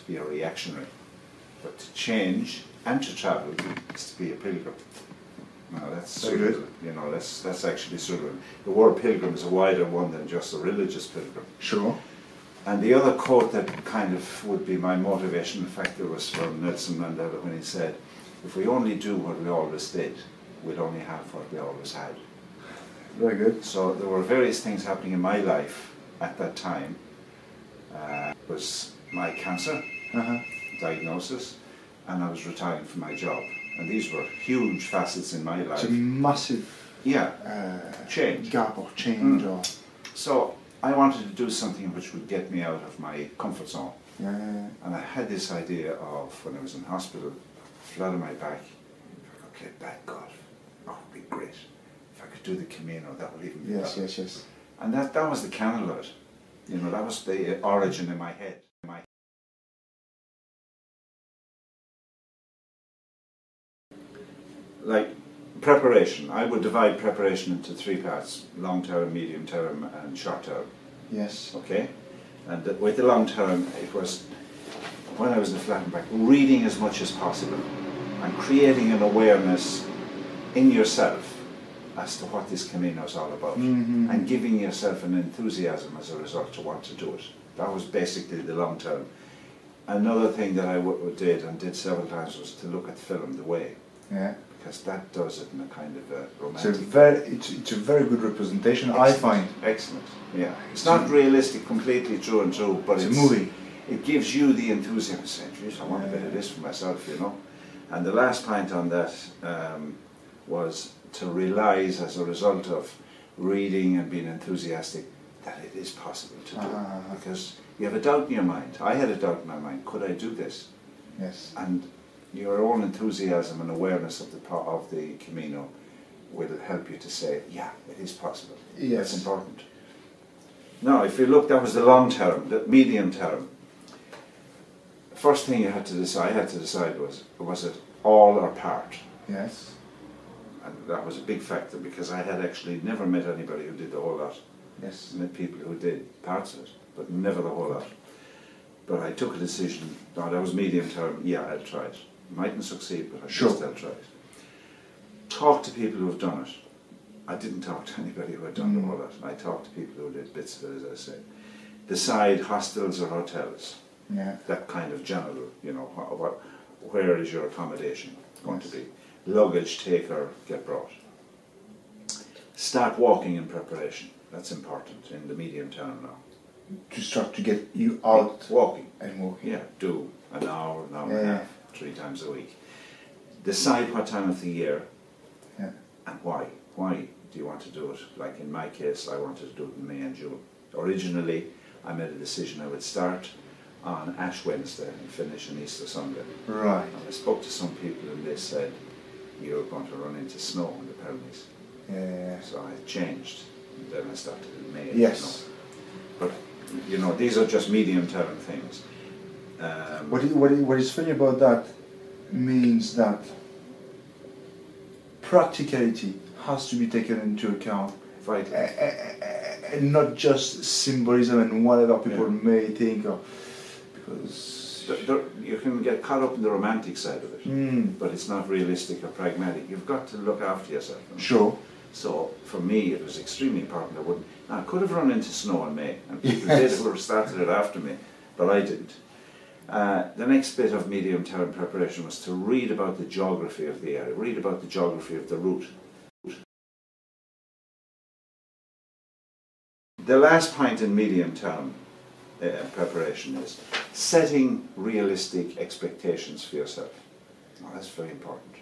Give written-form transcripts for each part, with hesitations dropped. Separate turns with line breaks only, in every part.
to be a reactionary. But to change and to travel is to be a pilgrim. Now that's suitable, you know, that's actually suitable. The word pilgrim is a wider one than just a religious pilgrim.
Sure.
And the other quote that kind of would be my motivation factor was from Nelson Mandela when he said, if we only do what we always did, we'd only have what we always had.
Very good.
So there were various things happening in my life at that time. Was my cancer diagnosis, and I was retiring from my job. And these were huge facets in my life.
It's a massive
change.
Gap or change. Or
So I wanted to do something which would get me out of my comfort zone.
yeah.
And I had this idea of, when I was in hospital, flat on my back, okay, back golf, that would be great. If I could do the Camino, that would even be better.
Yes.
And that was the kernel of it. You know, that was the origin in my head. Like preparation, I would divide preparation into three parts: long term, medium term, and short term.
Yes.
Okay, and with the long term, it was when I was in Flattenback, reading as much as possible and creating an awareness in yourself as to what this Camino is all about, and giving yourself an enthusiasm as a result to want to do it. That was basically the long term. Another thing that I did several times was to look at the film The Way.
Yeah.
Because that does it in a kind of a romantic.
It's a very good representation.
Excellent.
I find.
Excellent. Yeah. It's not realistic, completely true and true, but
it's a movie.
It gives you the enthusiasm. Saying, "Geez, I want a bit of this for myself," you know. And the last point on that was to realise, as a result of reading and being enthusiastic, that it is possible to do. Because you have a doubt in your mind. I had a doubt in my mind. Could I do this?
Yes.
And your own enthusiasm and awareness of the Camino will help you to say, yeah, it is possible.
Yes.
That's important. Now, if you look, that was the long term, the medium term. First thing I had to decide was it all or part?
Yes.
And that was a big factor, because I had actually never met anybody who did the whole lot.
Yes.
I met people who did parts of it, but never the whole lot. But I took a decision, no, that was medium term, yeah, I'll try it. Mightn't succeed, but I'll try it. Talk to people who have done it. I didn't talk to anybody who had done the whole lot. I talked to people who did bits of it, as I say. Decide hostels or hotels.
Yeah.
That kind of general, you know, where is your accommodation going to be? Luggage take or get brought. Start walking in preparation. That's important in the medium term now.
To start to get you out
walking.
And walking.
Yeah, do an hour and a half, 3 times a week. Decide what time of the year and why. Why do you want to do it? Like in my case, I wanted to do it in May and June. Originally, I made a decision I would start on Ash Wednesday and finish on Easter Sunday.
Right.
And I spoke to some people and they said, you're going to run into snow in the Pyrenees.
Yeah.
So I changed. And then I started in May.
Yes.
But, you know, these are just medium-term things.
What is funny about that means that practicality has to be taken into account.
Right.
And not just symbolism and whatever people may think of. Because
you can get caught up in the romantic side of it, but it's not realistic or pragmatic. You've got to look after yourself.
Sure.
So for me, it was extremely important. I could have run into snow in May, and people did who have started it after me, but I didn't. The next bit of medium-term preparation was to read about the geography of the area, read about the geography of the route. The last point in medium-term preparation is setting realistic expectations for yourself. Now, that's very important.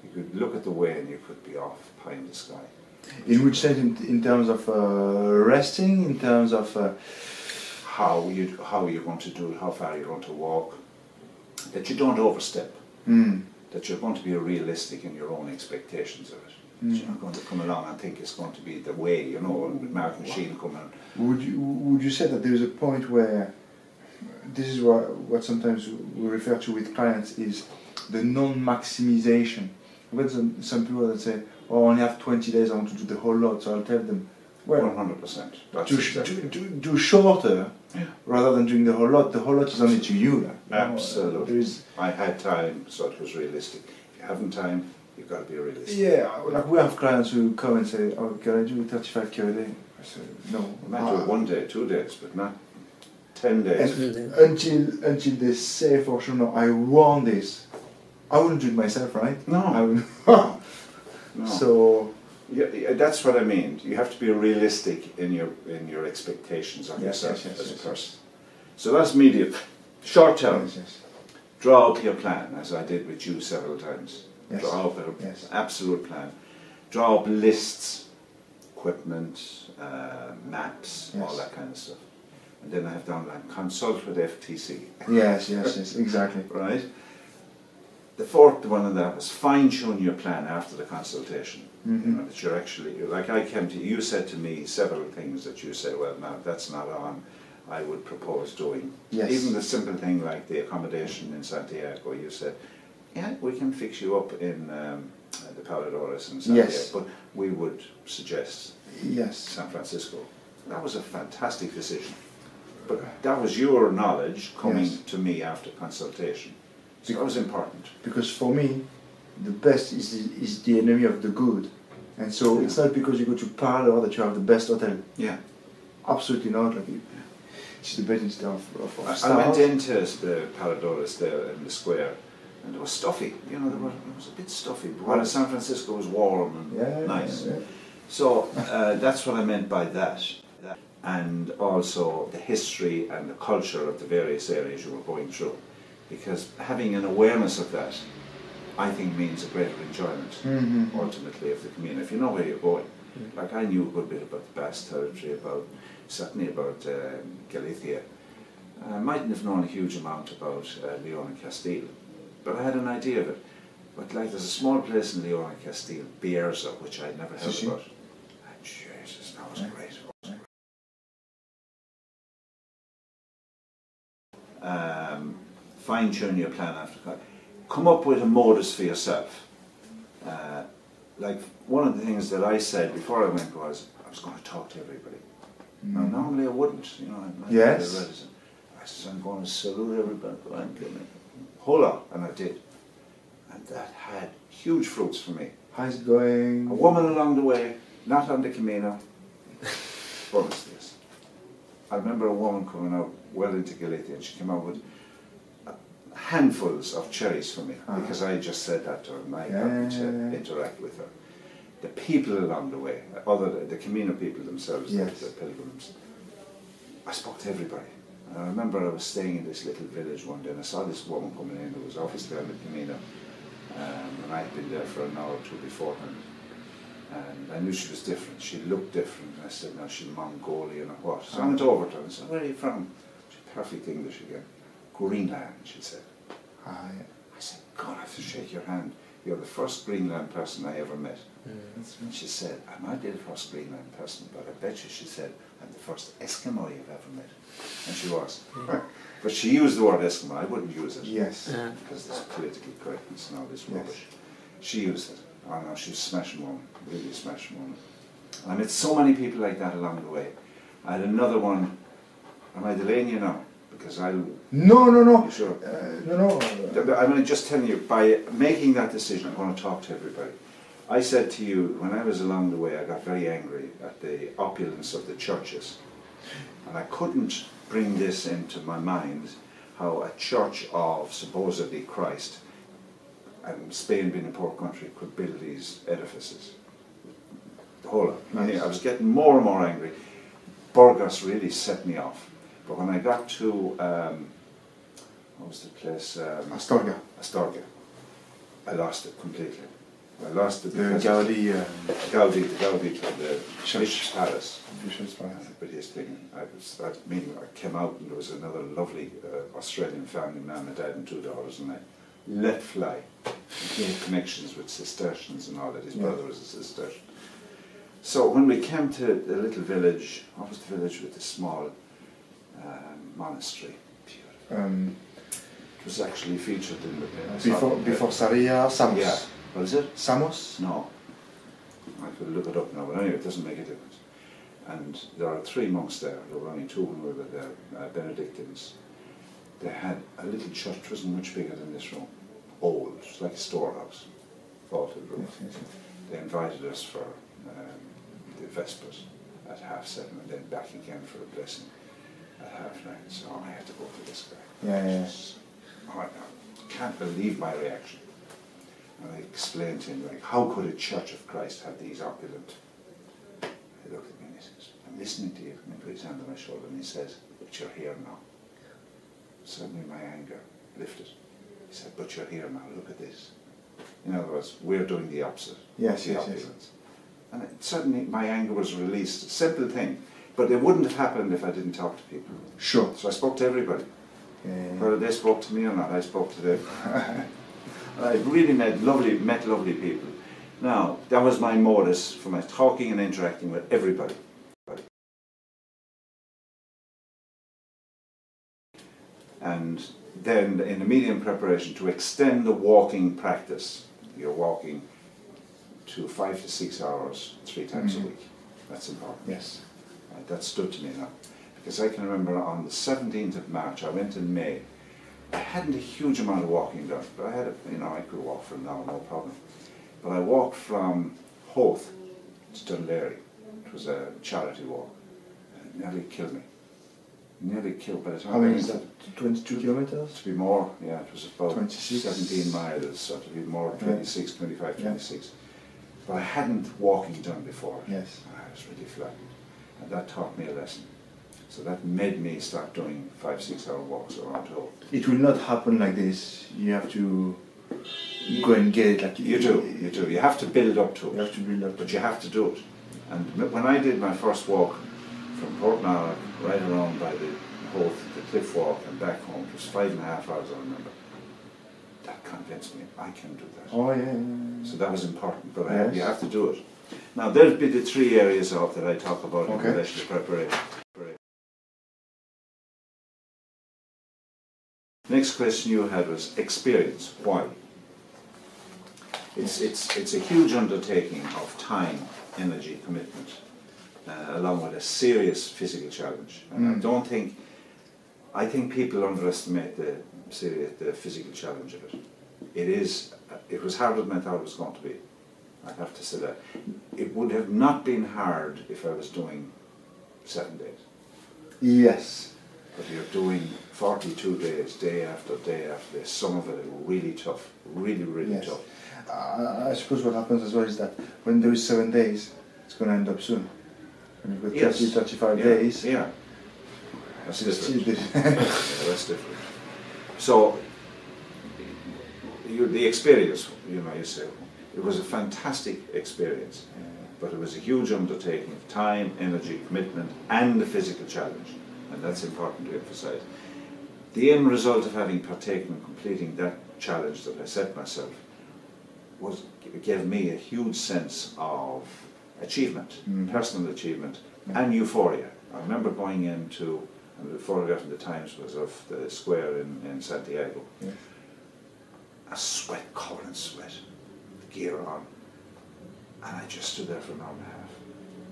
You could look at the way and you could be off pie in the sky.
In which sense? In terms of resting, in terms of
how you're going to do it, how far you're going to walk, that you don't overstep, that you're going to be realistic in your own expectations of it. You're not going to come along and think it's going to be the way, you know, with Mark and Sheen coming.
Would you say that there is a point where this is what sometimes we refer to with clients is the non-maximization? I've got some people that say, oh, I only have 20 days, I want to do the whole lot, so I'll tell them, Well,
100%. That's exactly.
do shorter rather than doing the whole lot. The whole lot is only to you. Like,
Absolutely. I had time, so it was realistic. If you haven't time, you've got to be realistic.
Yeah, like we have clients who come and say, "Oh, can I do 35k a day?" I say, "No."
I might do it 1 day, 2 days, but not 10 days.
Until they say for sure, "No, I want this," I wouldn't do it myself, right?
No.
I would,
No.
So.
Yeah, that's what I mean. You have to be realistic in your expectations of yourself as a person. So that's medium. Short term, draw up your plan, as I did with you several times.
Yes.
Draw up an absolute plan. Draw up lists, equipment, maps, all that kind of stuff. And then I have down like consult with FTC.
Yes, exactly.
Right? The fourth one of that was fine-tune your plan after the consultation.
Mm-hmm.
You know, that you're actually, like I came to you, said to me several things that you said, well, no, that's not on, I would propose doing.
Yes.
Even the simple thing like the accommodation in Santiago, you said, yeah, we can fix you up in the Paladores in Santiago, but we would suggest San Francisco. That was a fantastic decision. But that was your knowledge coming to me after consultation. So that was important.
Because for me, the best is the enemy of the good. And so it's not because you go to Parlor that you have the best hotel. Yeah. Absolutely not. Like it's the best instead of stars.
I went into the Paladores there in the square, and it was stuffy. You know, it was a bit stuffy. While San Francisco was warm and nice. Yeah. So that's what I meant by that. And also the history and the culture of the various areas you were going through. Because having an awareness of that, I think, means a greater enjoyment, ultimately, of the Camino. If you know where you're going. Like I knew a good bit about the Basque territory, certainly about Galicia. I mightn't have known a huge amount about Leon and Castile, but I had an idea of it. But like there's a small place in Leon and Castile, Bierzo, which I'd never heard about. Oh, Jesus, that was great. Fine-tune your plan after. Come up with a modus for yourself. Like one of the things that I said before I went was, I was going to talk to everybody. Now, normally I wouldn't, you know. I said, I'm going to salute everybody. Hold on, and I did. And that had huge fruits for me.
How's it going?
A woman along the way, not on the Camino. Bonus this. I remember a woman coming out well into Galicia, and she came out with handfuls of cherries for me, because I just said that to her and I happened to interact with her. The people along the way, the Camino people themselves, the pilgrims, I spoke to everybody. And I remember I was staying in this little village one day and I saw this woman coming in who was obviously on the Camino, and I had been there for an hour or two beforehand. And I knew she was different, she looked different. I said, no, she's Mongolian or what? So I went over to her and said, where are you from? She had perfect English again. Greenland, she said. I said, God, I have to shake your hand. You're the first Greenland person I ever met. And she said, I might be the first Greenland person, but I bet you, she said, I'm the first Eskimo you've ever met. And she was. But she used the word Eskimo, I wouldn't use it. Yes. Because there's political correctness and all this rubbish. She used it. Oh no, she was a smashing woman, really a smashing woman. And I met so many people like that along the way. I had another one, am I delaying you now? Because I'll...
No.
You sure?
No.
I'm going to just tell you, by making that decision, I'm going to talk to everybody. I said to you, when I was along the way, I got very angry at the opulence of the churches. And I couldn't bring this into my mind, how a church of supposedly Christ, and Spain being a poor country, could build these edifices. The whole lot. Yes. I was getting more and more angry. Burgos really set me off. But when I got to, what was the place?
Astorga.
I lost it completely. I lost it.
The Gaudi,
the Bishop's Palace.
Bishop's Palace.
The prettiest thing. I came out and there was another lovely Australian family, man, my dad and 2 daughters, and I let fly. He had connections with Cistercians and all that. His brother was a Cistercian. So when we came to the little village, what was the village with the small monastery? Beautiful. It was actually featured in the...
Before Sarria, Samos.
Yeah. What is it?
Samos?
No. I could look it up now, but anyway, it doesn't make a difference. And there are 3 monks there. There were only 2 when we were there, Benedictines. They had a little church, it wasn't much bigger than this room. Old, it was like a storehouse, vaulted roof.
Yes.
They invited us for the Vespers at 7:30 and then back again for a blessing at 9:30. So I had to go to this guy. I can't believe my reaction. And I explained to him, like, how could a Church of Christ have these opulent? He looked at me and he says, I'm listening to you. And he put his hand on my shoulder and he says, but you're here now. Suddenly my anger lifted. He said, but you're here now, look at this. In other words, we're doing the opposite.
Yes.
And suddenly my anger was released. Simple thing. But it wouldn't have happened if I didn't talk to people.
Sure.
So I spoke to everybody. Whether they spoke to me or not, I spoke to them. I really met lovely people. Now, that was my modus for my talking and interacting with everybody. And then in the medium preparation, to extend the walking practice, you're walking to 5 to 6 hours 3 times a week. That's important.
Yes.
That stood to me now. Because I can remember on the 17th of March, I went in May. I hadn't a huge amount of walking done, but I had, I could walk from now, no problem. But I walked from Howth to Dunleary. It was a charity walk. It nearly killed me. Nearly killed by the time.
How many is that? 22 kilometers?
To be more, yeah, it was about
26.
17 miles, so to be more, 26, 25, 26. But I hadn't walking done before.
Yes.
I was really flattened. And that taught me a lesson. So that made me start doing 5-6 hour walks around Howth.
It will not happen like this. You have to go and get it like
you do. You have to build up to it.
You have to build up.
But you have to do it. And when I did my first walk from Portmara right around by the Howth, the cliff walk and back home, it was 5.5 hours, I remember. That convinced me I can do that.
Oh yeah.
So that was important, but
Yes.
you have to do it. Now there'll be the 3 areas of that I talk about in relation to preparation. Next question you had was experience. Why? It's a huge undertaking of time, energy, commitment, along with a serious physical challenge. And I think people underestimate the physical challenge of it. It was harder than I thought it was going to be. I have to say that. It would have not been hard if I was doing 7 days.
Yes.
But you're doing 42 days, day after day after day. Some of it is really tough, really tough.
I suppose what happens as well is that when there is 7 days, it's going to end up soon. When you've got 30, 35 days.
Yeah. That's different. That's different. So, the experience, you say, it was a fantastic experience, but it was a huge undertaking of time, energy, commitment, and the physical challenge. And that's important to emphasize. The end result of having partaken and completing that challenge that I set myself gave me a huge sense of achievement, personal achievement, and euphoria. I remember going into, and the photograph in the Times was of the square in Santiago.
Yes.
A sweat, covered in sweat, gear on, and I just stood there for an hour and a half.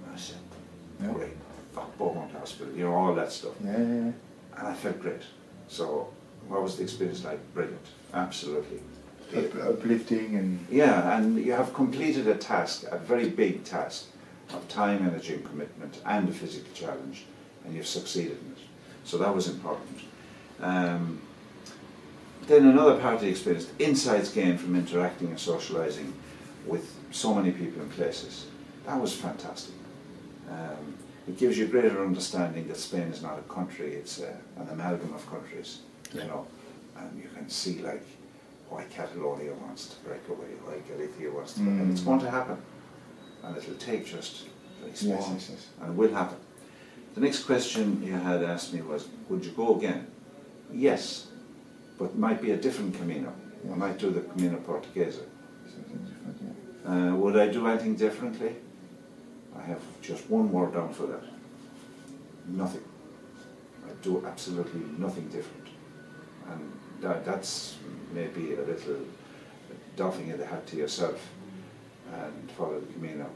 And I said, great. Fuck Beaumont Hospital, all that stuff.
Yeah.
And I felt great. So, what was the experience like? Brilliant, absolutely.
Uplifting and...
Yeah, and you have completed a task, a very big task, of time, energy and commitment, and a physical challenge, and you've succeeded in it. So that was important. Then another part of the experience, insights gained from interacting and socialising with so many people and places. That was fantastic. It gives you greater understanding that Spain is not a country, it's an amalgam of countries, and you can see like why Catalonia wants to break away, why Galicia wants to break, and it's going to happen, and it'll take just very small, and it will happen. The next question you had asked me was, would you go again? Yes, but it might be a different Camino. I might do the Camino Portuguesa. Would I do anything differently? I have just one word down for that. Nothing. I do absolutely nothing different. And that's maybe a little doffing of the hat to yourself and follow the Camino.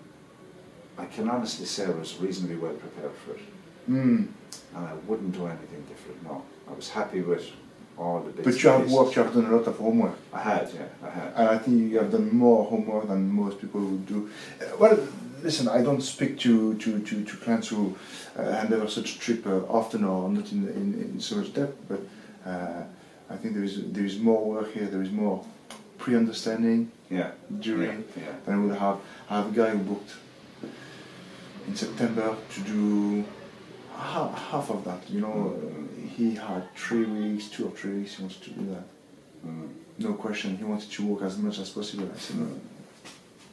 I can honestly say I was reasonably well prepared for it.
Mm.
And I wouldn't do anything different, no. I was happy with all the bits.
But you have worked, you have done a lot of homework.
I had, yeah, I had.
And I think you have done more homework than most people would do. Well, listen, I don't speak to clients who handle such a trip often or not in so much depth, but I think there is more work here, there is more pre-understanding during than we would have. I have a guy who booked in September to do half of that, you know. He had 3 weeks, 2 or 3 weeks, he wanted to do that. No question, he wanted to work as much as possible. I said, no,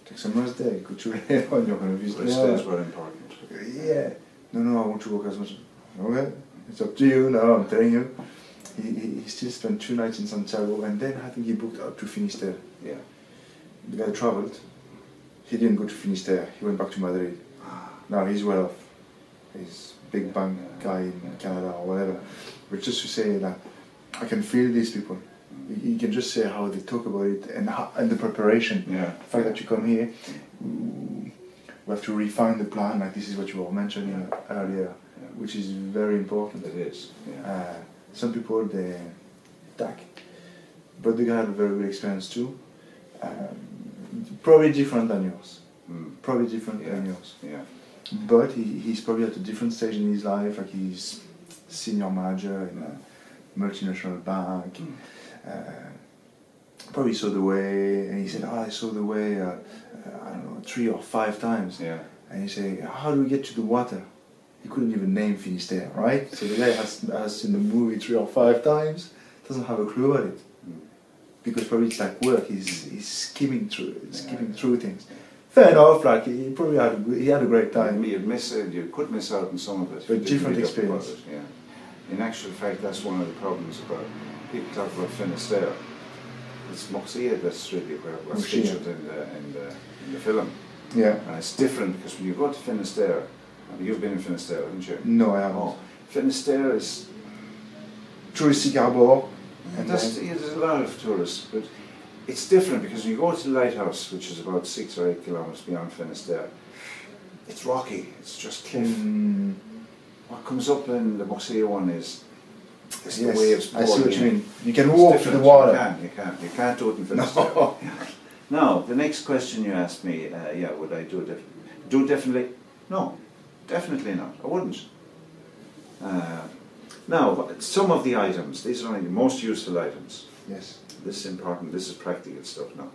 take some rest there, go to on you're going to visit.
Rest days were important.
Yeah, no, I want to work as much. Okay, it's up to you now, I'm telling you. He still spent 2 nights in Santiago, and then I think he booked up to Finisterre.
Yeah.
The guy travelled, he didn't go to Finisterre, he went back to Madrid. Now he's well off. He's a big bank guy in Canada or whatever. But just to say that I can feel these people. You can just say how they talk about it and the preparation.
Yeah.
The fact that you come here, we have to refine the plan, like this is what you were mentioning earlier, which is very important.
It is. Yeah.
Some people, they attack. But the guy had a very good experience too. Probably different than yours. Probably different than yours.
Yeah.
But he's probably at a different stage in his life, like he's senior manager in a multinational bank. Probably saw the way, and he said, I saw the way, I don't know, 3 or 5 times.
Yeah.
And he said, how do we get to the water? He couldn't even name Finisterre, right? So the guy has seen the movie 3 or 5 times, doesn't have a clue about it. Because probably it's like work, he's skimming through things. Fair enough, like he probably had a great time.
You could miss out on some of it.
But different experience.
Yeah. In actual fact, that's one of the problems about people talk about Finisterre. It's Moxia that's really what's featured in the film.
Yeah.
And it's different because when you go to Finisterre, you've been in Finisterre, haven't you?
No, I haven't.
Oh, Finisterre is
touristic harbour. And
there's a lot of tourists, but it's different because when you go to the lighthouse, which is about 6 or 8 kilometres beyond Finisterre, it's rocky, it's just cliff. What comes up in the Moxia one is the waves pouring.
I see what you mean. You can walk to the water.
You can't do it in Finisterre. No. Now, the next question you asked me, would I do it differently? Do it differently? No, definitely not. I wouldn't. Now, some of the items, these are only the most useful items.
Yes.
This is important, this is practical stuff now.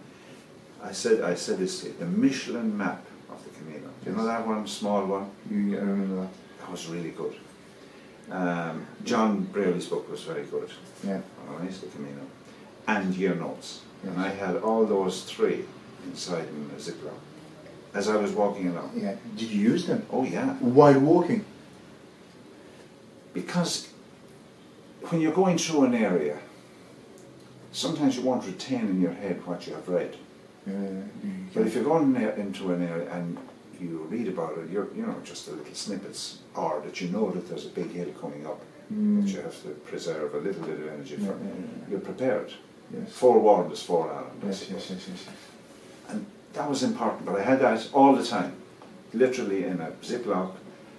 I said this, the Michelin map of the Camino. Do you know that one, small one?
I remember that.
That was really good. John Braley's book was very good.
Yeah.
Alright, the Camino. And year notes.
Yes.
And I had all those 3 inside in a Ziploc as I was walking along.
Yeah. Did you use them?
Oh yeah.
While walking?
Because when you're going through an area, sometimes you won't retain in your head what you have read. But if you're going into an area and you read about it, you're just the little snippets, or that you know that there's a big hill coming up that you have to preserve a little bit of energy for. You're prepared.
Yes.
Forewarned is forearmed.
Yes.
And that was important, but I had that all the time, literally in a Ziploc,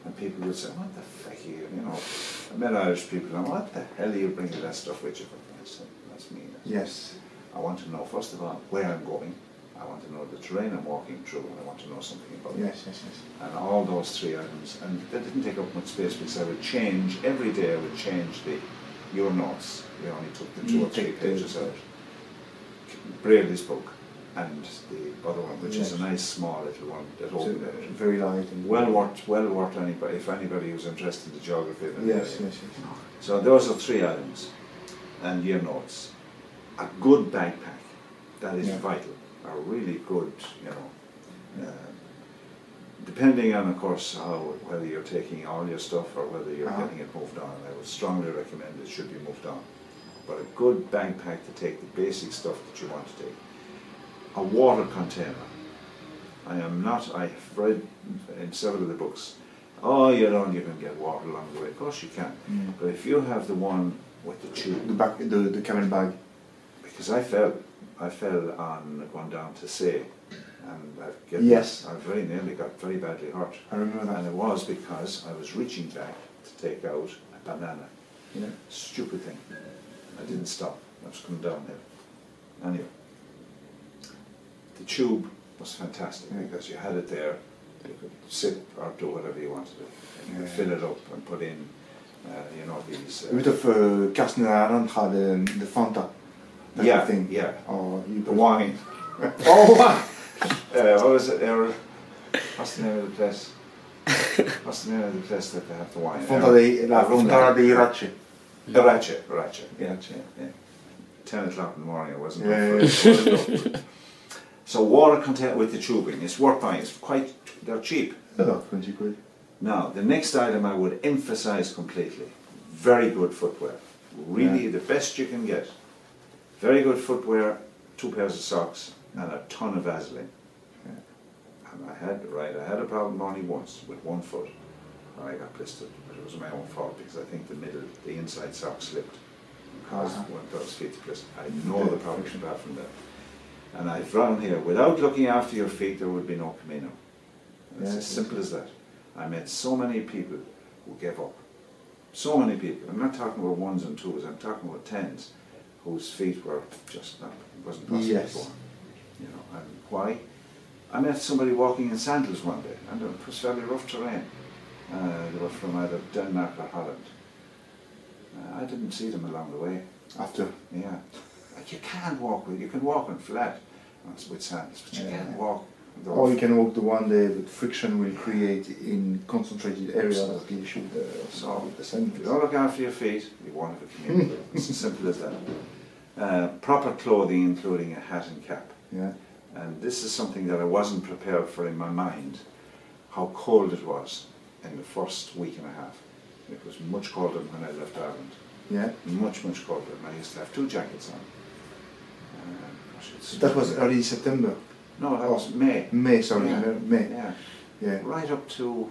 and people would say, what the fuck are you, I met Irish people, and what the hell are you bringing that stuff with you for? I said, that's me.
Yes.
I want to know, first of all, where I'm going. I want to know the terrain I'm walking through, and I want to know something about it.
Yes.
And all those 3 items, and they didn't take up much space because I would change, every day I would change your notes. We only took the 2 or 3 pages out. Braley's book, and the other one, which is a nice small little one that opened out.
Very light. And
well worth anybody, if anybody was interested in the geography of it.
Yes.
So those are 3 items, and year notes. A good backpack, that is vital. A really good, depending on, of course, whether you're taking all your stuff or whether you're getting it moved on. I would strongly recommend it should be moved on. But a good backpack to take the basic stuff that you want to take. A water container. I've read in several of the books, you can get water along the way. Of course you can. But if you have the one with the tube.
The camel bag.
Because I fell on going down to say, and
Yes.
I very nearly got very badly hurt.
I remember that.
And it was because I was reaching back to take out a banana.
Yeah.
Stupid thing. I didn't stop. I was coming downhill. Anyway, the tube was fantastic because you had it there. You could sit or do whatever you wanted to. You could fill it up and put in, you know, these.
A bit of Castle Island had the Fanta.
Yeah,
thing.
yeah.
Or you
the wine.
Oh,
what was it? What's the name of the place? What's the name of the place that they have the wine?
Fonta di Irace.
Irace. Yeah. 10 o'clock in the morning, it wasn't enough. So water content with the tubing, it's worth buying. It's they're cheap.
About 20 quid.
Now, the next item I would emphasize completely. Very good footwear. Really the best you can get. Very good footwear, 2 pairs of socks, and a ton of Vaseline. And I had a problem only once with one foot, and I got blistered, but it was my own fault because I think the inside sock slipped and caused one of those feet to blister. I know the problem apart from that. And I've run here, without looking after your feet, there would be no Camino. It's as simple as that. I met so many people who gave up. So many people. I'm not talking about ones and twos, I'm talking about tens, whose feet were just not, it wasn't possible for. You know, and why? I met somebody walking in sandals one day, and it was fairly rough terrain. They were from either Denmark or Holland. I didn't see them along the way.
After?
Yeah. Like you can't walk with, you can walk on flat with sandals, but you can't walk.
Or you can walk the one day, but friction will create in concentrated areas that the issue.
So if you don't look after your feet, you won't have a Camino. It's as simple as that. Proper clothing, including a hat and cap.
Yeah.
And this is something that I wasn't prepared for in my mind, how cold it was in the first week and a half. It was much colder than when I left Ireland.
Yeah.
Much, much colder. And I used to have 2 jackets on.
That was early September.
No, that was May.
May, sorry, May.
Yeah. Right up to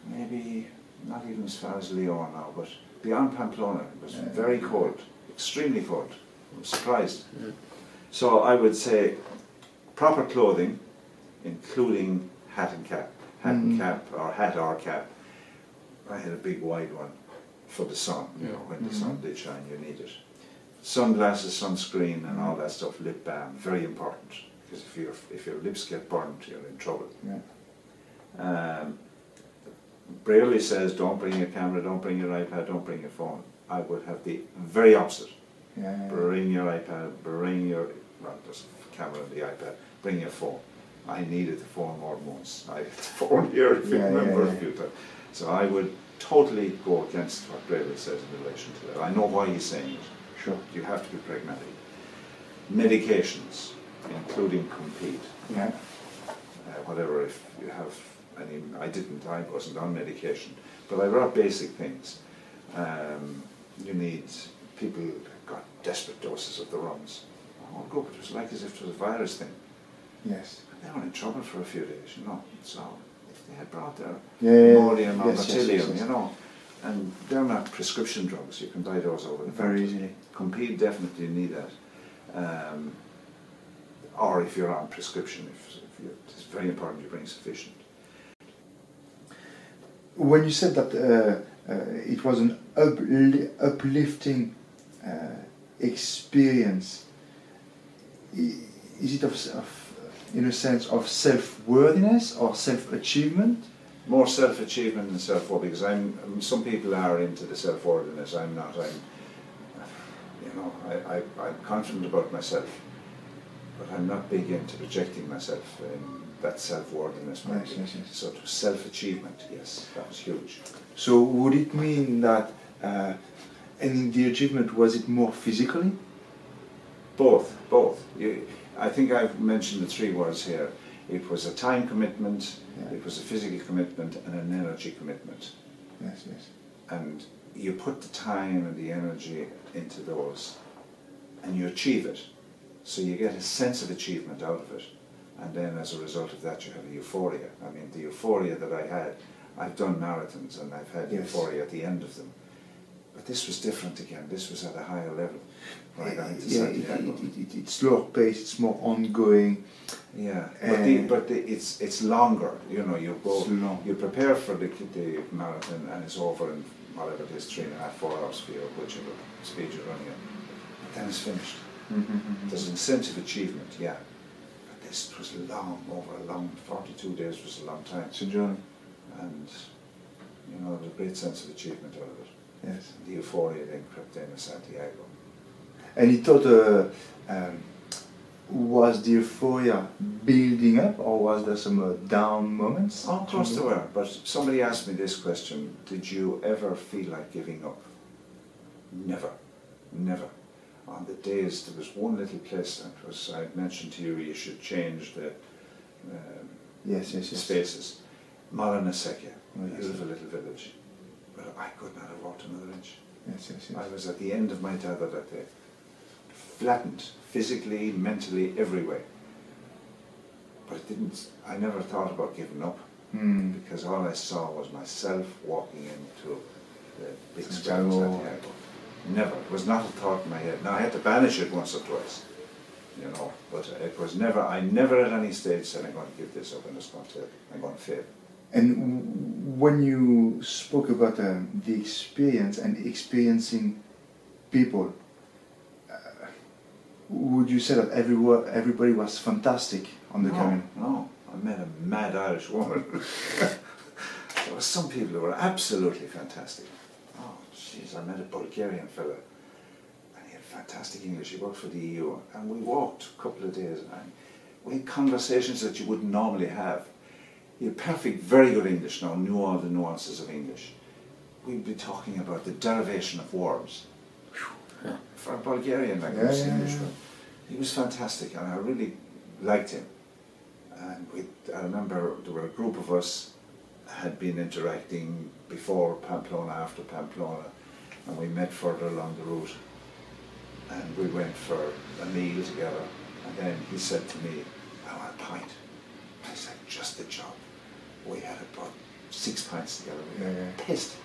maybe not even as far as Lyon now, but beyond Pamplona. It was very cold, extremely cold. I was surprised. So I would say proper clothing, including hat and cap. Hat and cap, or hat or cap. I had a big wide one for the sun. You know, when the sun did shine, you need it. Sunglasses, sunscreen, and all that stuff. Lip balm, very important. Because if your lips get burnt, you're in trouble. Braille says, don't bring your camera, don't bring your iPad, don't bring your phone. I would have the very opposite. Bring your iPad, bring your, well, there's a camera and the iPad, bring your phone. I needed the phone more than once. I had the phone here, if you remember a few times. So I would totally go against what Braille says in relation to that. I know why he's saying it.
Sure.
You have to be pragmatic. Medications, including Compete. Whatever, if you have any, I wasn't on medication, but I brought basic things. You need, people got desperate doses of the rums. Oh, good, it was like as if it was a virus thing.
Yes.
They were in trouble for a few days, you know. So if they had brought their Imodium or Botulium, you know, and they're not prescription drugs, you can buy those over the
very easily.
Compete, definitely need that. Or if you're on prescription, it's very important you bring sufficient.
When you said that it was an uplifting experience, is it in a sense of self-worthiness or self-achievement?
More self-achievement than self-worth, because some people are into the self-worthiness, I'm not. I'm confident about myself, but I'm not big into projecting myself in that self-worthiness.
Yes.
So to self-achievement, yes, that was huge.
So would it mean that and the achievement, was it more physically?
Both. I think I've mentioned the 3 words here. It was a time commitment, it was a physical commitment, and an energy commitment.
Yes.
And you put the time and the energy into those, and you achieve it. So you get a sense of achievement out of it. And then as a result of that, you have a euphoria. I mean, the euphoria that I had, I've done marathons and I've had euphoria at the end of them. But But this was different again. This was at a higher level. When I got into
Yeah,
Santiago.
it's slower paced. It's more ongoing.
Yeah, but it's longer. You know, you prepare for the marathon, and it's over in whatever it is, 3.5, 4 hours for you, whichever speed you're running at. But then it's finished. There's a sense of achievement, yeah. But this was long, over a long 42 days was a long time.
It's a journey,
and you know, there's a great sense of achievement out of it.
Yes.
The euphoria then crept in at Santiago.
And he thought, was the euphoria building up, or was there some down moments?
Oh, of course there were, but somebody asked me this question: did you ever feel like giving up? Never, never. On the days, there was one little place that was, I mentioned to you, you should change the spaces. Malanasekia, beautiful little village. But I could not have walked another inch. I was at the end of my tether that day. Flattened, physically, mentally, every way. But I never thought about giving up, because all I saw was myself walking into the big square of Santiago. Never. It was not a thought in my head. Now I had to banish it once or twice, you know, but it was never, I never at any stage said I'm going to give this up and I'm going to fail.
And when you spoke about the experience and experiencing people, would you say that everybody was fantastic on the Camino?
No, I met a mad Irish woman. There were some people who were absolutely fantastic. Oh, jeez, I met a Bulgarian fella, and he had fantastic English. He worked for the EU, and we walked a couple of days, and we had conversations that you wouldn't normally have. He had perfect, very good English now, knew all the nuances of English. We'd be talking about the derivation of words. Yeah. For a Bulgarian language, Englishman. He was fantastic, and I really liked him. And I remember there were a group of us had been interacting before Pamplona, after Pamplona, and we met further along the route. And we went for a meal together, and then he said to me, "I want a pint." I said, "Just the job." We had about 6 pints together. We were pissed.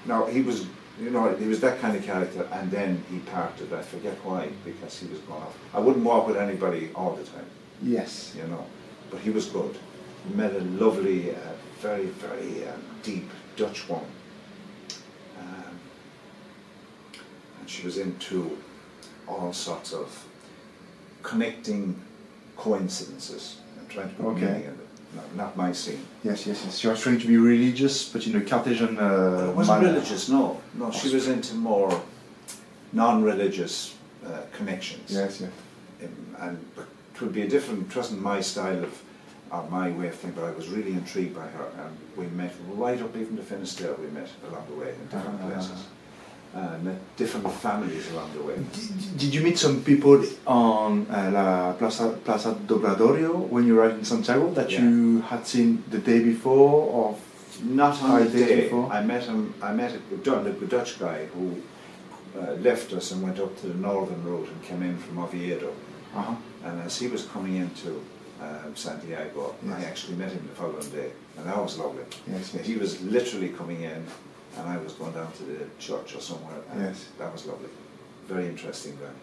Now he was, you know, he was that kind of character, and then he parted. I forget why, because he was gone off. I wouldn't walk with anybody all the time.
Yes.
You know, but he was good. We met a lovely, very, very deep Dutch woman, and she was into all sorts of connecting coincidences and trying to put meaning in it. No, not my scene.
Yes. She was trying to be religious, but in a Cartesian
well, it wasn't religious, no. She was into more non-religious connections.
Yes.
But it would be a different, it wasn't my style of, my way of thinking, but I was really intrigued by her, and we met right up even to Finisterre. We met along the way in different places. Met different families along the way.
Did you meet some people on La Plaza do Obradoiro when you arrived in Santiago that you had seen the day before, or
not on the day?
Before?
I met a Dutch guy who left us and went up to the northern route and came in from Oviedo. And as he was coming into Santiago, I actually met him the following day, and that was lovely. He was literally coming in, and I was going down to the church or somewhere, and that was lovely. Very interesting guy.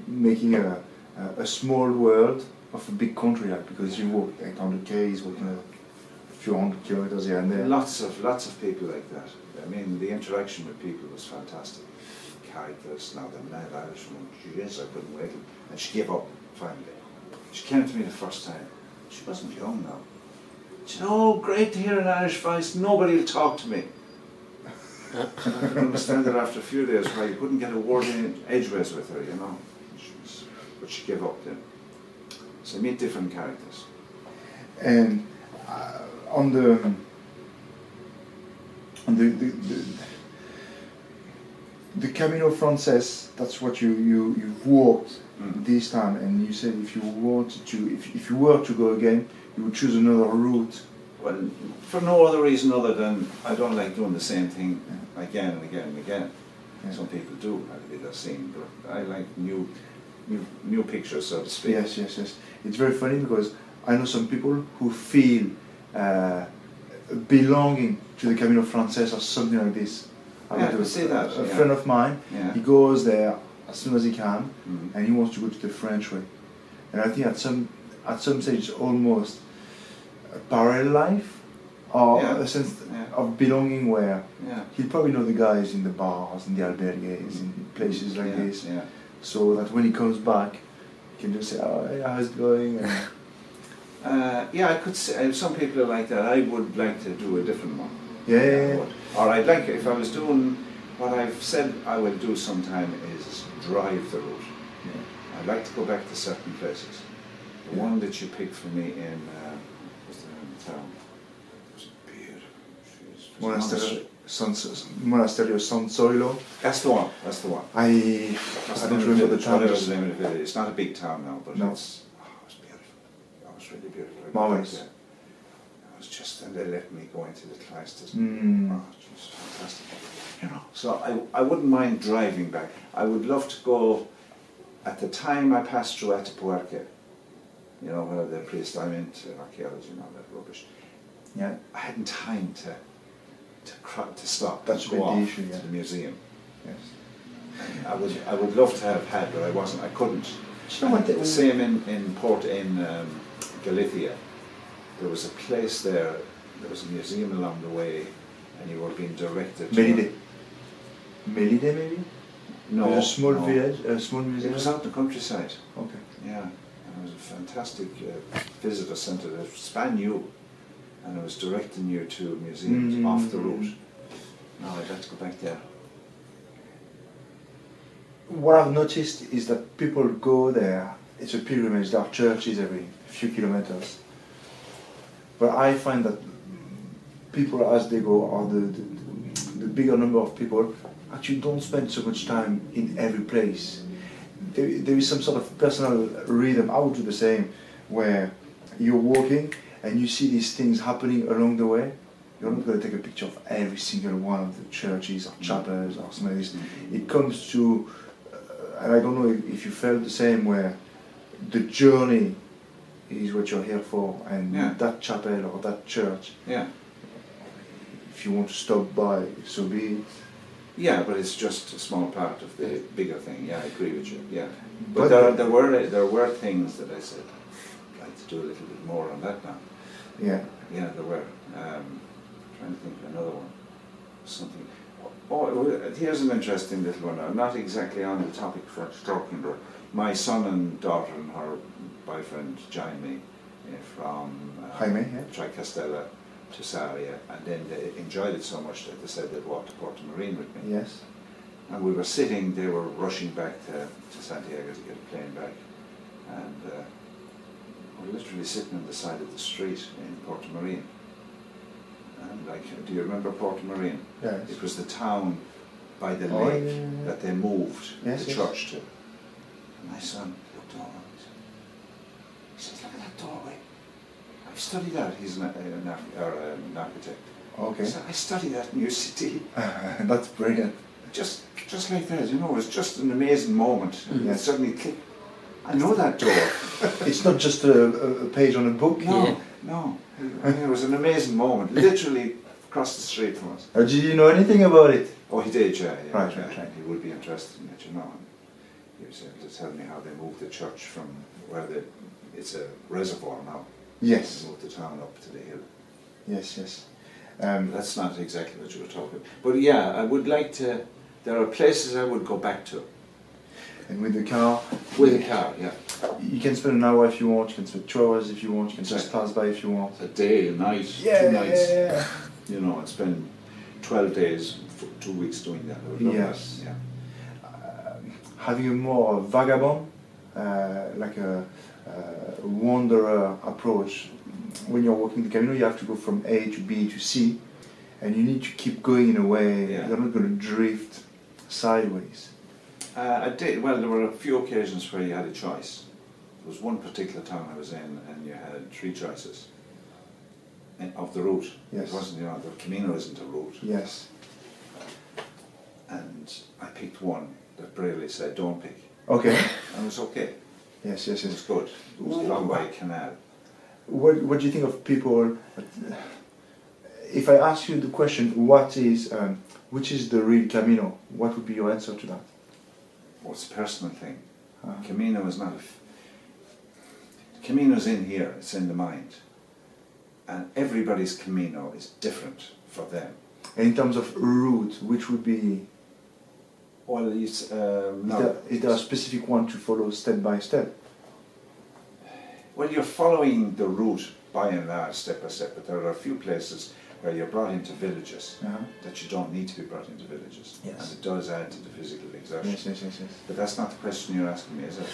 Making a small world of a big country, like, because you walk 800 k's, walking a few hundred kilometers here and there.
Lots of people like that. I mean, the interaction with people was fantastic. Characters, now the mad Irishwoman, I couldn't wait. And she gave up, finally. She came to me the first time. She wasn't young now. She said, "Oh, great to hear an Irish voice, nobody will talk to me." I could understand that after a few days why you couldn't get a word in edgeways with her, you know. But she gave up then. So meet different characters.
And on the Camino Frances, that's what you've walked this time, and you said if you were to go again, you would choose another route.
Well, for no other reason other than I don't like doing the same thing again and again and again. Some people do, I believe, that scene, but I like new pictures, so to speak.
Yes. It's very funny because I know some people who feel belonging to the Camino Frances or something like this. I went to a friend of mine.
Yeah.
He goes there as soon as he can, and he wants to go to the French way. And I think at some stage, it's almost a parallel life, or a sense of belonging where he'll probably know the guys in the bars, in the albergues, in places like this. Yeah. So that when he comes back, he can just say, "Oh, hey, how's it going?"
I could say some people are like that. I would like to do a different one.
Yeah.
Or I'd like, if I was doing what I've said I will do sometime, is drive the route. Yeah. I'd like to go back to certain places. The one that you picked for me in, was there in the town? It was beautiful.
Monasterio San Zoilo.
That's the one. That's the one.
I don't remember the town.
The name of the village. It's not a big town now, but it's beautiful. It was really beautiful.
Marvelous.
It was just, and they let me go into the cloisters. Oh, it was fantastic. You know. So I wouldn't mind driving back. I would love to go. At the time I passed through Atapuerca, you know, where the priest, I'm into archaeology and all that rubbish.
Yeah. I
hadn't time to stop.
That's
to go off
the issue,
to the museum.
Yes.
I would love to have had, but I couldn't.
You know what
the same in Galicia. There was a place there. There was a museum along the way, and you were being directed.
Melide, maybe.
No,
a small village, a small museum.
It was out in the countryside.
Okay.
Yeah, and it was a fantastic visitor centre. It was brand new, and it was directing you to museums off the route. No, I'd like to go back there.
What I've noticed is that people go there. It's a pilgrimage. There are churches every few kilometers. But I find that people, as they go, or the bigger number of people, actually don't spend so much time in every place. There is some sort of personal rhythm. I would do the same, where you're walking and you see these things happening along the way. You're not going to take a picture of every single one of the churches or chapels or something like this. It comes to, and I don't know if you felt the same, where the journey is what you're here for, and that chapel or that church. Yeah. If you want to stop by, so be it.
Yeah, but it's just a small part of the bigger thing. Yeah, I agree with you. Yeah, but there were things that I said I'd like to do a little bit more on that now.
Yeah.
Yeah, there were. Trying to think of another one. Something. Oh, here's an interesting little one. I'm not exactly on the topic of what you're talking about. My son and daughter and her boyfriend joined me from Tricastella to Sarria, and then they enjoyed it so much that they said they'd walk to Porto Marine with me.
Yes.
And we were sitting, they were rushing back to Santiago to get a plane back, and we were literally sitting on the side of the street in Porto Marine. And do you remember Porto Marine?
Yes.
It was the town by the lake that they moved the church to. And my son looked over and he says, "Look at that doorway. I've studied that." He's an architect.
Okay.
He said, "I studied that in UCT."
That's brilliant.
Just like that, you know, it was just an amazing moment. And it suddenly clicked. I know that door.
It's not just a page on a book.
No. It was an amazing moment, literally across the street from us.
Did you know anything about it?
Oh, he did, yeah.
Right.
He would be interested in it, you know. And he was able to tell me how they moved the church from where it's a reservoir now.
Yes.
They moved the town up to the hill.
Yes.
That's not exactly what you were talking about. But yeah, I would like to, there are places I would go back to.
And with the car?
With the car, yeah.
You can spend an hour if you want, you can spend 2 hours if you want, you can just pass by if you want.
A day, a night, 2 nights. You know, and spend 12 days, 2 weeks doing that. I would love that. Yeah.
Having a more vagabond, like a wanderer approach. When you're walking the Camino, you have to go from A to B to C, and you need to keep going in a way. You're not going to drift sideways.
I did. Well, there were a few occasions where you had a choice. There was one particular town I was in, and you had 3 choices of the route.
Yes.
It wasn't, you know, the Camino isn't a route.
Yes.
And I picked one that bravely said, "Don't pick."
Okay.
And it was okay.
Yes.
It was good. It was along by a canal.
What do you think of people? if I ask you the question, which is the real Camino, what would be your answer to that?
Well, it's a personal thing. Camino is not Camino's in here, it's in the mind. And everybody's Camino is different for them.
And in terms of route, which would be...
Well, it's...
is there a specific one to follow step by step?
Well, you're following the route by and large, step by step, but there are a few places where you're brought into villages that you don't need to be brought into villages.
Yes.
And it does add to the physical exertion.
Yes.
But that's not the question you're asking me, is it?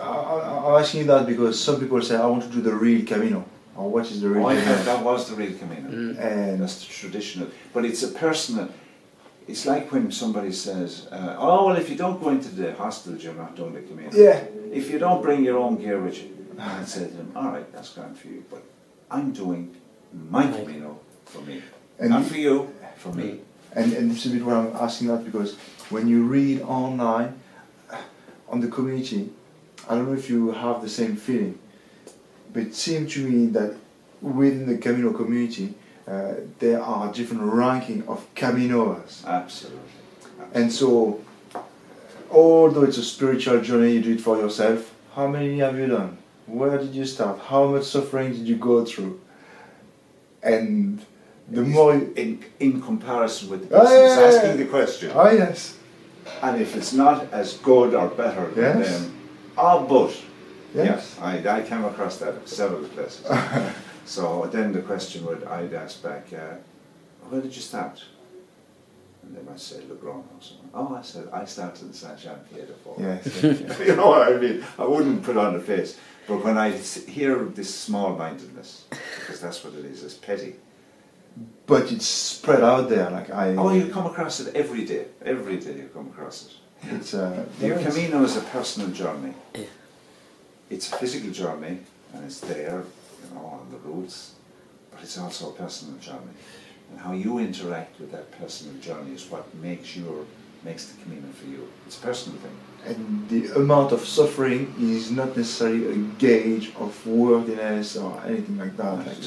I'm asking you that because some people say, I want to do the real Camino. Or what is the real Camino?
I thought that was the real Camino. And that's the traditional. But it's a personal... It's like when somebody says, oh, well, if you don't go into the hostels, you're not doing the Camino.
Yeah.
If you don't bring your own gear with you. And I said to them, all right, that's grand for you, but I'm doing my Camino for me. And not for you, for me.
And this is a bit why I'm asking that, because when you read online, on the community, I don't know if you have the same feeling, but it seemed to me that within the Camino community, there are different ranking of Caminos.
Absolutely.
And so, although it's a spiritual journey, you do it for yourself, how many have you done? Where did you start? How much suffering did you go through? And the more...
In comparison with the person who's asking the question.
Oh, yes.
And if it's not as good or better than them, but...
Yes.
Yeah, I came across that at several places. So then the question I'd ask back, where did you start? And they might say, Legrand or something. Oh, I said, I started in Santiago.
Yes.
You know what I mean? I wouldn't put on a face. But when I hear this small-mindedness, because that's what it is, it's petty.
But it's spread out there, like
Oh, you come across it every day. Every day you come across it.
It's
your Camino is a personal journey. Yeah. It's a physical journey, and it's there, you know, on the routes, but it's also a personal journey. And how you interact with that personal journey is what makes the Camino for you. It's a personal thing.
And the amount of suffering is not necessarily a gauge of worthiness or anything like that. Like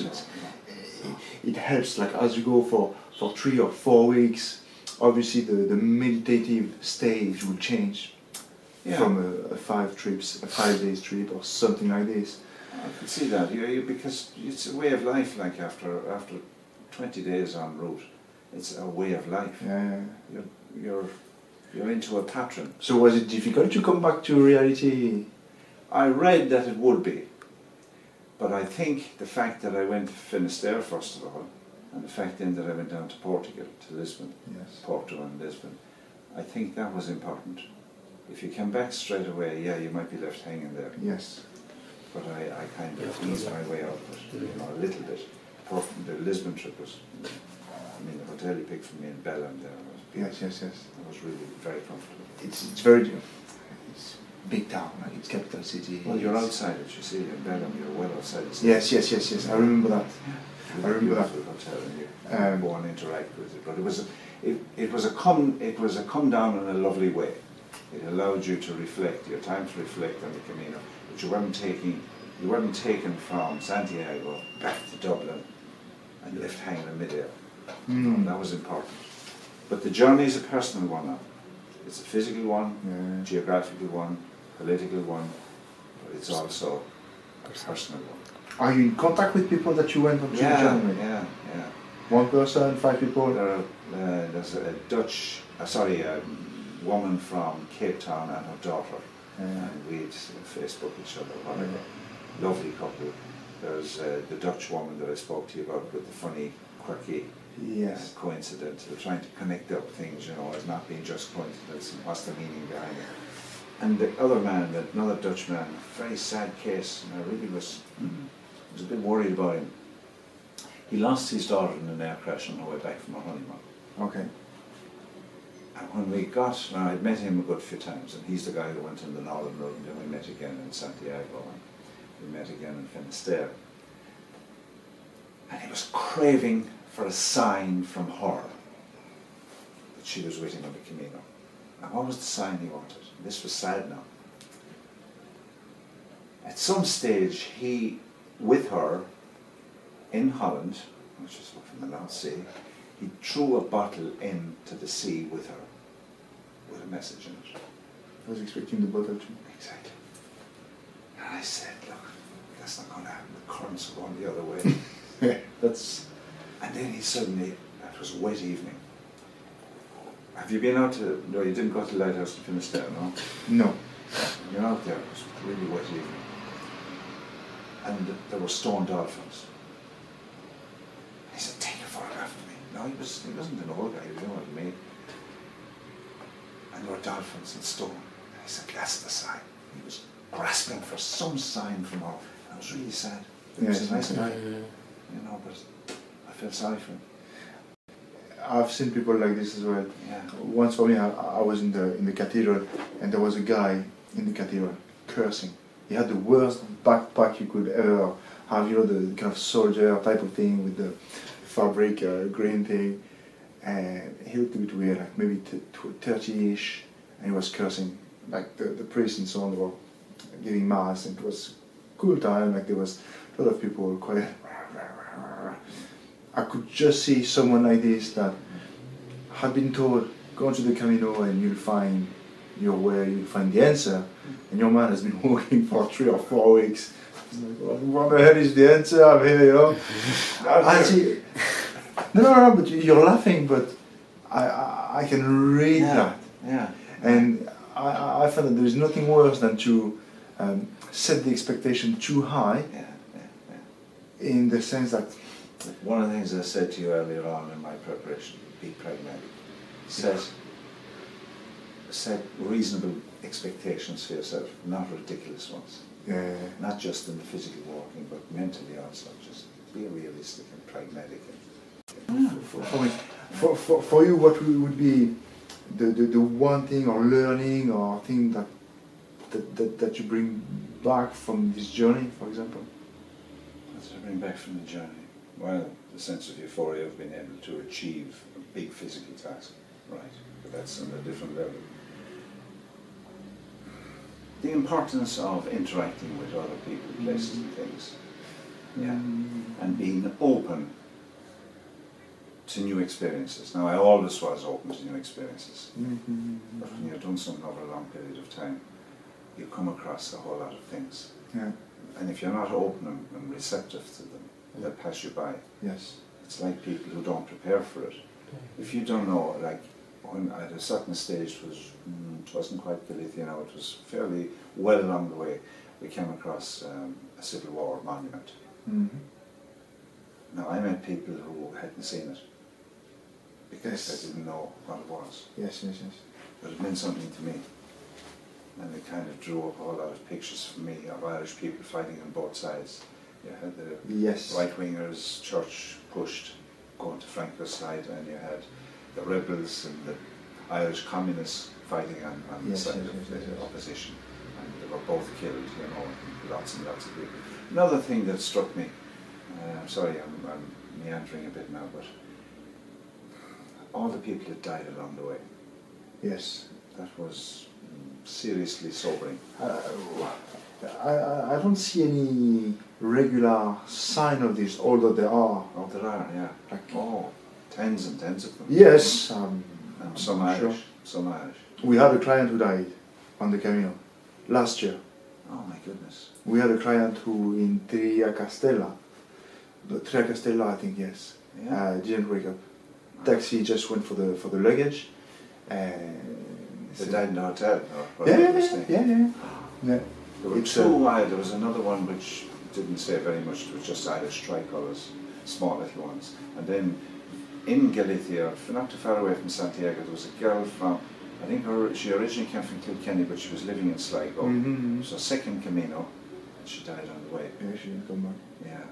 it helps, like as you go for 3 or 4 weeks, obviously the meditative stage will change from a 5 days trip or something like this.
I can see that, because it's a way of life. Like after 20 days en route, it's a way of life.
Yeah.
You're into a pattern.
So was it difficult to come back to reality?
I read that it would be, but I think the fact that I went to Finisterre first of all, and the fact then that I went down to Portugal, to Lisbon, Porto and Lisbon, I think that was important. If you came back straight away, you might be left hanging there.
Yes.
But I kind of eased my way out of it, a little bit. The Lisbon trip was, the hotel you picked for me in Belém there.
Yes.
It was really very comfortable.
It's big town, like it's capital city.
Well, you're outside it, you see, in Belém, you're well outside it.
Yes, I remember that.
I remember that. Hotel, and you go and interact with it. But it was a come down in a lovely way. It allowed you to reflect, your time to reflect on the Camino, but you weren't taken from Santiago back to Dublin and left hanging in midair. That was important. But the journey is a personal one now. It's a physical one, geographical one, political one, but it's also a personal one.
Are you in contact with people that you went on the journey with?
Yeah.
1 person, 5 people?
There's a woman from Cape Town and her daughter, and we'd Facebook each other, whatever. Lovely couple. There's the Dutch woman that I spoke to you about with the funny, quirky coincidence. They're trying to connect up things, as not being just coincidence, and what's the meaning behind it. And the other man, another Dutch man, very sad case, and I really was a bit worried about him. He lost his daughter in an air crash on her way back from her honeymoon.
Okay.
And when we got, I'd met him a good few times, and he's the guy who went in the Northern Road, and then we met again in Santiago, and we met again in Finisterre. And he was craving for a sign from her that she was with him on the Camino. And what was the sign he wanted? This was sad now. At some stage, he, with her, in Holland, which is from the North Sea. He threw a bottle into the sea with her, with a message in it.
I was expecting the bottle too.
Exactly. And I said, look, that's not going to happen. The currents are going the other way.
Yeah, that's...
And then he suddenly, it was a wet evening. Have you been out to, no, you didn't go to the lighthouse in Finisterre, no?
No.
You're out there, it was a really wet evening. And there were stone dolphins. He said, take a photograph of me. No, he wasn't an old guy, you know what I mean? And there were dolphins and stone. And I said, that's the sign. He was grasping for some sign from her. And I was really sad. He was a nice guy, you know, but I felt sorry for him.
I've seen people like this as well.
Yeah.
Once for me, I was in the cathedral, and there was a guy in the cathedral cursing. He had the worst backpack you could ever have, you know, the kind of soldier type of thing with the fabric green thing, and he looked a bit weird, like maybe 30-ish, and he was cursing. Like the priest and so on were giving mass, and it was a cool time. Like there was a lot of people quiet. I could just see someone like this that had been told, go to the Camino and you'll find your way, you'll find the answer, and your man has been walking for 3 or 4 weeks. He's like, what the hell is the answer? I'm here, you know. I see. No, but you're laughing, but I can read that.
Yeah.
And I find that there is nothing worse than to set the expectation too high. In the sense that.
One of the things I said to you earlier on in my preparation, be pragmatic. Set reasonable expectations for yourself, not ridiculous ones.
Yeah.
Not just in the physical walking, but mentally also. Just be realistic and pragmatic.
For you, what would be the one thing or learning or thing that you bring back from this journey, for example?
What did I bring back from the journey? Well, the sense of euphoria of being able to achieve a big physical task, right? But that's on a different level. The importance of interacting with other people, places and things. Yeah. And being open to new experiences. Now, I always was open to new experiences. But when you're doing something over a long period of time, you come across a whole lot of things.
Yeah.
And if you're not open and receptive to them, they'll pass you by.
Yes.
It's like people who don't prepare for it. If you don't know, like when at a certain stage it wasn't quite Galicia, you know, it was fairly well along the way, we came across a Civil War monument. Now I met people who hadn't seen it because they didn't know what it was.
Yes.
But it meant something to me. And it kind of drew up a whole lot of pictures for me of Irish people fighting on both sides. You had the right-wingers, church pushed, going to Franco's side, and you had the rebels and the Irish communists fighting on the side of the opposition. And they were both killed, you know, lots and lots of people. Another thing that struck me, I'm sorry I'm meandering a bit now, but all the people that died along the way.
Yes.
That was seriously sobering.
I don't see any regular sign of this, although there are.
Oh, there are, yeah. Like, tens and tens of them.
Yes.
And some Irish.
Sure.
Some Irish.
We had a client who died on the Camino last year.
Oh my goodness.
We had a client who in Triacastella, I think, yes, didn't wake up. Taxi just went for the luggage, and
they died in the hotel.
Yeah.
There were two. There was another one which didn't say very much. It was just Irish tricolours, small little ones. And then in Galicia, not too far away from Santiago, there was a girl from, I think she originally came from Kilkenny, but she was living in Sligo. So second Camino, and she died on the way.
Yeah, she didn't come back.
Yeah.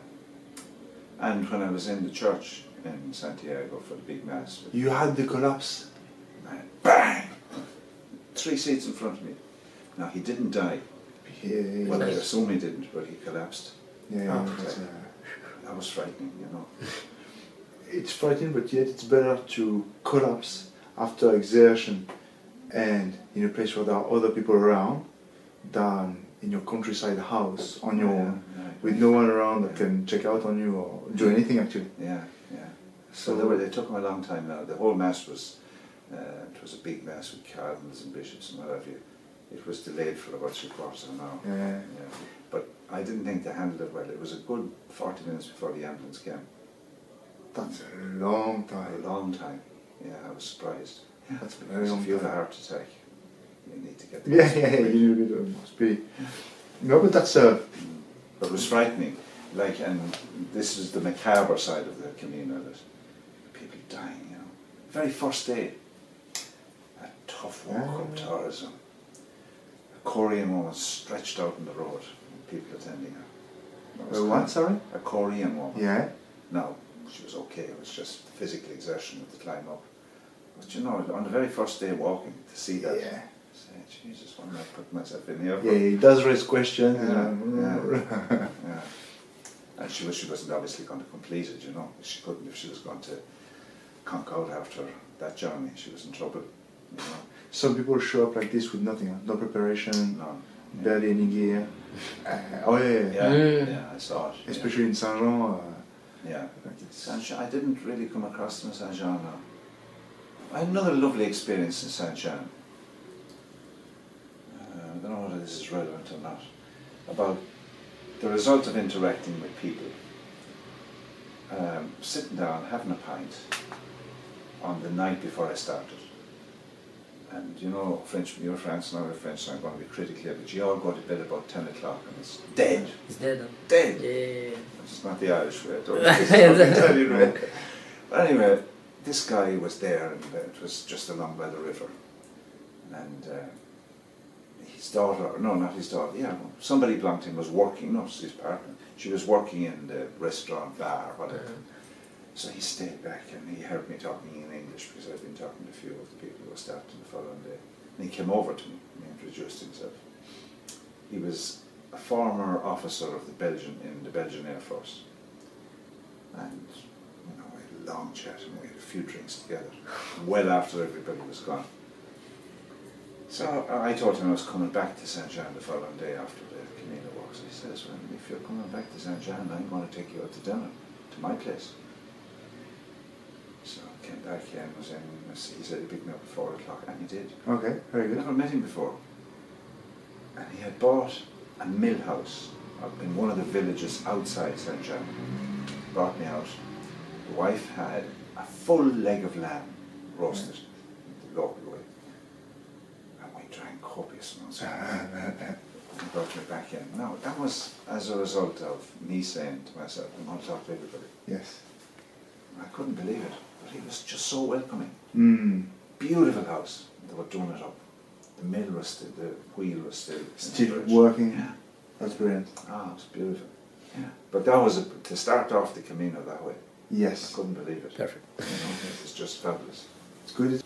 And when I was in the church in Santiago for the big mass,
you had the collapse.
Bang! 3 seats in front of me. Now he didn't die.
Yeah,
well, I assume he didn't, but he collapsed.
Yeah,
that was frightening, you know.
It's frightening, but yet it's better to collapse after exertion and in a place where there are other people around than in your countryside house on your own with no one around that can check out on you or do anything actually.
Yeah. So they took them a long time now. The whole mass was, it was a big mass with cardinals and bishops and what have you. It was delayed for about 3/4 of an hour.
Yeah.
But I didn't think they handled it well. It was a good 40 minutes before the ambulance came.
That's a long time.
A long time. Yeah, I was surprised. Yeah,
that's a very long time.
If you have a heart attack, you need to get the
you need a bit of speed. No, but that's
But it was frightening. Like, and this is the macabre side of the Camino, that people dying, you know. Very first day, a tough walk up tourism. A Korean woman stretched out on the road, people attending her.
what, sorry?
A Korean woman.
Yeah.
No, she was okay, it was just physical exertion with the climb up. But you know, on the very first day walking, to see that, say, Jesus, why am I putting myself in here?
Yeah, he does raise questions.
Yeah. And she wasn't obviously going to complete it, you know. She couldn't, if she was going to conk out after that journey, she was in trouble, you know.
Some people show up like this with nothing, no preparation,
No.
barely any gear.
Yeah, I saw it.
Especially in Saint-Jean.
Yeah. Saint-Jean, I didn't really come across them in Saint-Jean, no. I had another lovely experience in Saint-Jean. I don't know whether this is relevant or not. About the result of interacting with people. Sitting down, having a pint on the night before I started. And you know, you're French and I'm French, so I'm going to be critical here, but you all go to bed about 10 o'clock and it's dead.
It's dead. Huh?
Dead!
Yeah.
It's not the Irish way, tell you right. But anyway, this guy was there and it was just along by the river. And his daughter, no, not his daughter, somebody belonged to him was working, no, his partner. She was working in the restaurant, bar, whatever. So he stayed back and he heard me talking in English because I'd been talking to a few of the people who were starting the following day. And he came over to me and introduced himself. He was a former officer of the Belgian Air Force. And you know, we had a long chat and we had a few drinks together, well after everybody was gone. So I told him I was coming back to Saint-Jean the following day after the Camino walk. So he says, well, if you're coming back to Saint-Jean, I'm going to take you out to dinner, to my place. So I came back and was in, he said he'd pick me up at 4 o'clock, and he did.
Okay, very good.
Never met him before. And he had bought a mill house in one of the villages outside Saint-Jean. Brought me out. The wife had a full leg of lamb roasted the local way. And we drank copious amounts of it. He brought me back in. Now, that was as a result of me saying to myself, I want to talk to everybody.
Yes.
I couldn't believe it, but he was just so welcoming. Beautiful house. They were doing it up. The mill was still, the wheel was still
working.
Yeah.
That's brilliant.
Ah, it was beautiful. Yeah. But that was to start off the Camino that way.
Yes.
I couldn't believe it.
Perfect.
You know, it was just fabulous.
It's good.